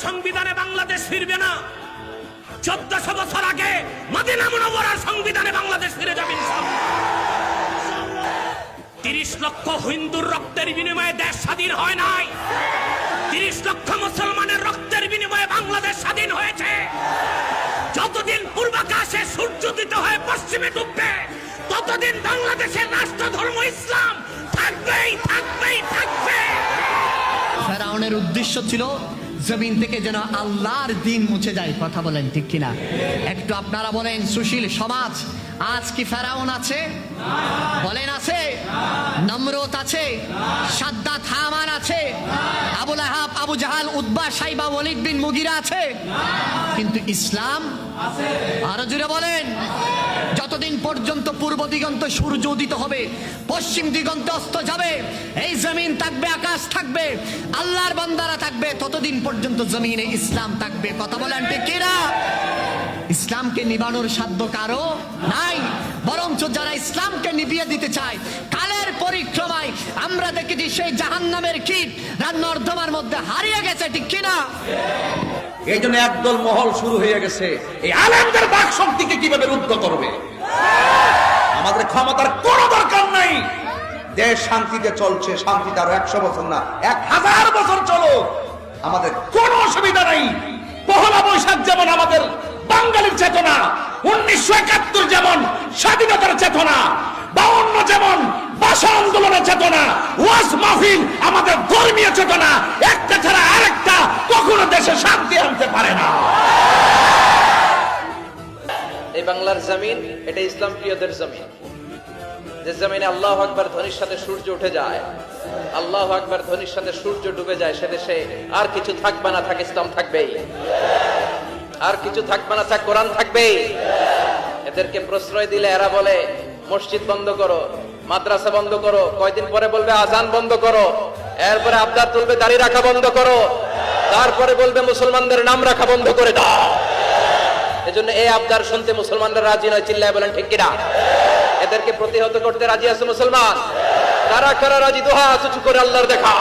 সংবিধানে বাংলাদেশ ফিরবে না। 1400 বছর আগে মদিনা মুনাওয়ারার সংবিধানে বাংলাদেশ ফিরে যাবে ইনশাআল্লাহ। 30 লক্ষ হিন্দুর রক্তের বিনিময়ে দেশ স্বাধীন হয় নাই। 30 লক্ষ মুসলমানের রক্তের বিনিময়ে বাংলাদেশ স্বাধীন হয়েছে। যতদিন পূর্বাকাশে সূর্য উদিত হয়ে পশ্চিমে ডুববে, ততদিন বাংলাদেশের রাষ্ট্র ধর্ম ইসলাম থাকবেই থাকবেই থাকবে। ফেরাউনের উদ্দেশ্য ছিল জমিন থেকে যেন আল্লাহর দ্বীন মুছে যায়। কথা বলেন ঠিক কিনা? একটু আপনারা বলেন, সুশীল সমাজ আজ কি ফেরাউন আছে? বলেন আছে? নমরুদ আছে? সাদ্দাত হামান আছে? আবু লাহাব, আবু জাহাল, উতবা, সাইবা, ওয়ালিদ বিন মুগিরা আছে? কিন্তু ইসলাম আছে। আরো জোরে বলেন। যতদিন পর্যন্ত পূর্ব দিগন্তে সূর্য উদিত হবে, পশ্চিম দিগন্তে অস্ত যাবে, এই জমিন থাকবে, আকাশ থাকবে, আল্লাহর বান্দারা থাকবে, ততদিন পর্যন্ত জমিনে ইসলাম থাকবে। কথা বলেন ঠিক কিনা? ইসলামকে নিবানোর সাধ্য কারো নাই, বরঞ্চ যারা ইসলামকে নিভিয়ে দিতে চায়, কালের পরিক্রমায় আমরা দেখেছি সেই জাহান্নামের কীট নর্দমার মধ্যে হারিয়ে গেছে। ঠিক কিনা? এই জন্য একদল মহল শুরু হয়ে গেছে, এই আলেমদের বাক শক্তিকে কিভাবে রুদ্ধ করবে। আমাদের ক্ষমতার কোনো দরকার নাই, দেশ শান্তিতে চলছে, শান্তিতে আরো 100 বছর না 1000 বছর চলো, আমাদের কোনো অসুবিধা নাই। পহেলা বৈশাখ যেমন আমাদের বাঙালির চেতনা, 1971 যেমন স্বাধীনতার চেতনা, 52 যেমন ভাষা আন্দোলনের চেতনা, ওয়াজ মাহফিল আমাদের ধর্মীয় চেতনা, একটা ছাড়া আরেকটা কখনো দেশে শান্তি আনতে পারে না। এই বাংলার জমিন, এটা ইসলাম প্রিয়দের জমিন। যে জমিনে আল্লাহু আকবার ধ্বনির সাথে সূর্য উঠে যায়, আল্লাহু আকবার ধ্বনির সাথে সূর্য ডুবে যায়, সে দেশে আর কিছু থাকবে না, থাক ইসলাম থাকবেই। আর কিছু থাকবে না, থাক কোরআন থাকবেই। এদেরকে প্রশ্রয় দিলে এরা বলে মসজিদ বন্ধ করো, মাদ্রাসা বন্ধ করো, কয়দিন পরে বলবে আজান বন্ধ করো, এরপরে আবদার তুলবে দাড়ি রাখা বন্ধ করো, তারপরে বলবে মুসলমানদের নাম রাখা বন্ধ করে দাও। এজন্য এই আবদার শুনতে মুসলমানরা রাজি নয়। চিল্লায় বলেন ঠিক কিনা? এদেরকে প্রতিহত করতে রাজি আছে মুসলমান? কারা কারা রাজি? দোহা উঁচু করে আল্লাহর দেখা।